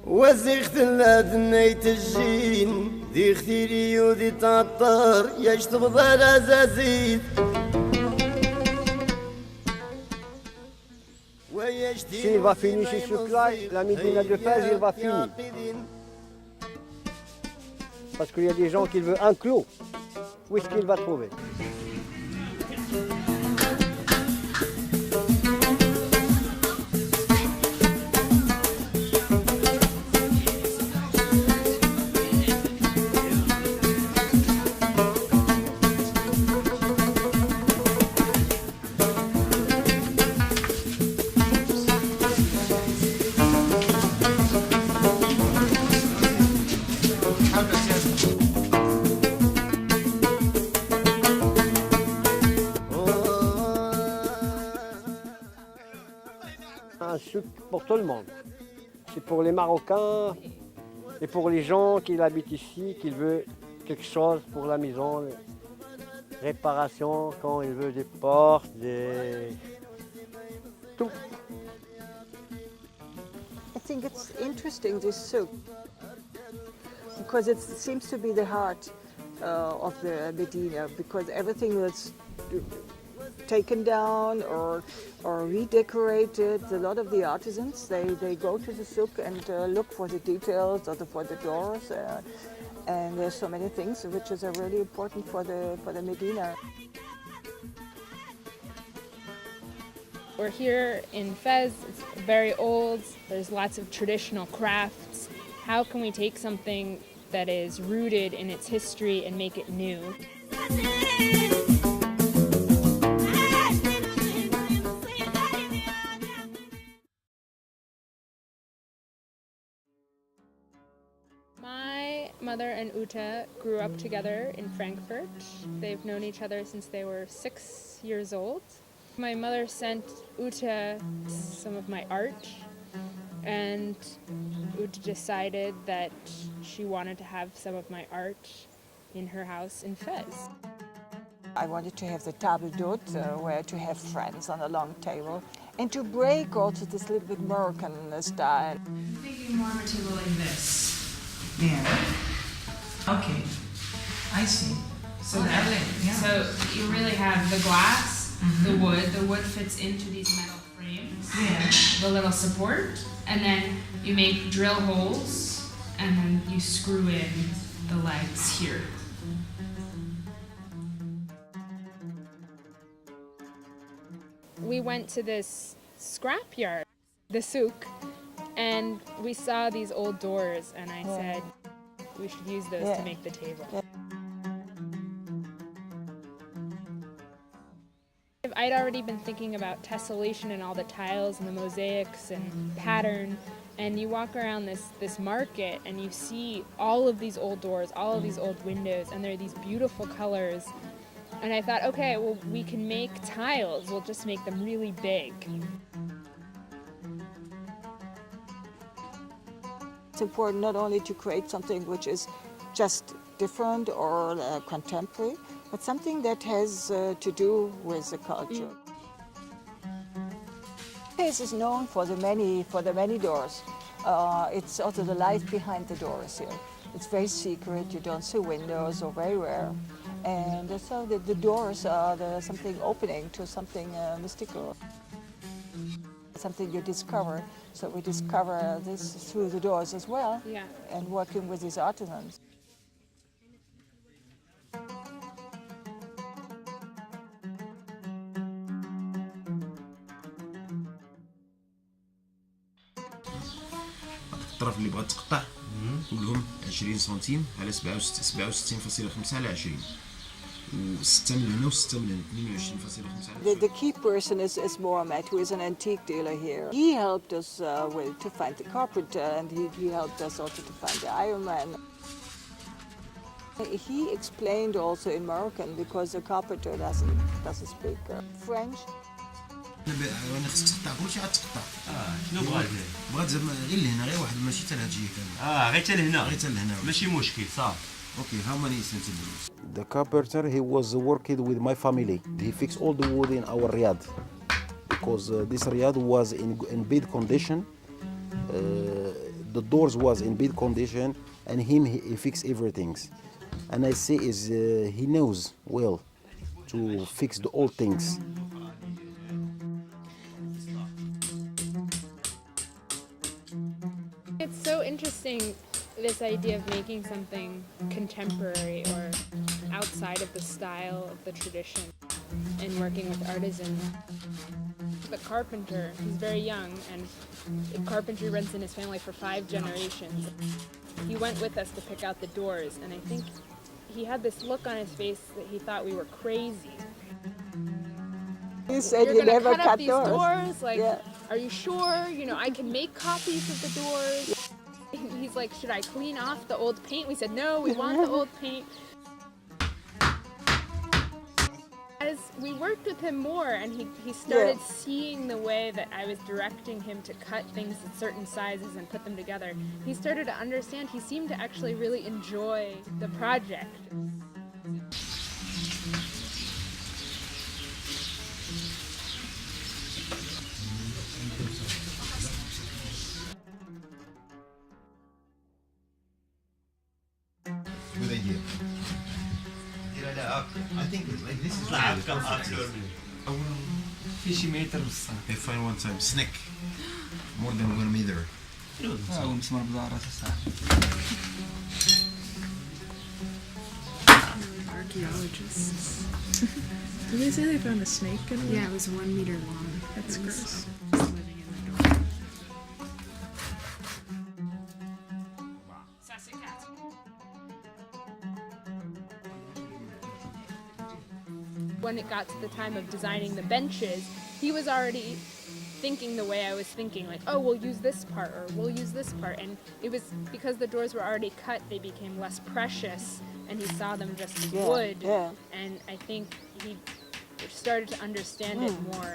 وزيخت الأدنيت الجين ذي اختيري وذي تعطر يشطب بالعزازيز. S'il va finir chez ce là, la Médina de Fès, il va finir. Parce qu'il y a des gens qui veulent un clos. Où est-ce qu'il va trouver? Un souk pour tout le monde. C'est pour les Marocains et pour les gens qui habitent ici, qui veulent quelque chose pour la maison, réparation, quand ils veulent des portes, tout. I think it's interesting, this souk, because it seems to be the heart of the Medina, because everything was taken down or redecorated. A lot of the artisans, they go to the souk and look for the details or for the doors, and there's so many things which is really important for the Medina. We're here in Fez. It's very old. There's lots of traditional crafts. How can we take something that is rooted in its history and make it new? My mother and Uta grew up together in Frankfurt. They've known each other since they were 6 years old. My mother sent Uta some of my art, and Uta decided that she wanted to have some of my art in her house in Fez. I wanted to have the table d'hôte, where to have friends on a long table, and to break also this little bit Moroccan style. I'm thinking more of a table like this. Yeah. Okay. I see. So So you really have the glass, the wood fits into these metal frames, the little support, and then you make drill holes, and then you screw in the legs here. We went to this scrapyard, the souk, and we saw these old doors, and I said we should use those to make the table. I'd already been thinking about tessellation and all the tiles and the mosaics and pattern, and you walk around this market and you see all of these old doors, all of these old windows, and they're these beautiful colors. And I thought, okay, well, we can make tiles, we'll just make them really big. It's important not only to create something which is just different or contemporary, but something that has to do with the culture. Fez is known for the many doors. It's also the life behind the doors here. It's very secret. You don't see windows, or very rare, and so the doors are something opening to something mystical. Something you discover. So we discover this through the doors as well, and working with these artisans. الطرف اللي بغات تقطع كلهم 20 سنتيم على 67.5 على 20 و6 من هنا و6 من هنا 22.5. The key person is Mohammed, who is an antique dealer here. He helped us to find the carpenter, and he helped us also to find the ironman. He explained also in Moroccan, because the carpenter doesn't speak French. انا خصك تقطع كلشي غتقطع شنو بغا هنا؟ بغات زعما غير لهنا، غير واحد ماشي حتى لهادشي كامل. غير حتى لهنا. غير حتى لهنا. ماشي مشكل صافي. Okay, how many centimeters? The carpenter, he was working with my family. He fixed all the wood in our riyadh because this riyadh was in bad condition. The doors was in bad condition, and he fixed everything. And I say is he knows well to fix the old things. It's so interesting, this idea of making something contemporary or outside of the style of the tradition and working with artisans. The carpenter, he's very young, and carpentry runs in his family for 5 generations. He went with us to pick out the doors, and I think he had this look on his face that he thought we were crazy. He said You're he gonna never cut up cut these doors? Like, Yeah. are you sure? You know, I can make copies of the doors. He's like, should I clean off the old paint? We said, no, we want the old paint. As we worked with him more and he started seeing the way that I was directing him to cut things at certain sizes and put them together, he started to understand. He seemed to actually really enjoy the project. Good idea. I think like this is really the perfect size. في شي متر بصح. I find one time snake more than 1 meter. هو مسمار بزارة صاحبي. Archaeologists. Did they say they found a snake in it? Yeah, it was 1 meter long. That's gross. Living in the door. When it got to the time of designing the benches, he was already thinking the way I was thinking, like, oh, we'll use this part or we'll use this part. And it was because the doors were already cut, they became less precious, and he saw them just as wood. Yeah. And I think he started to understand it more.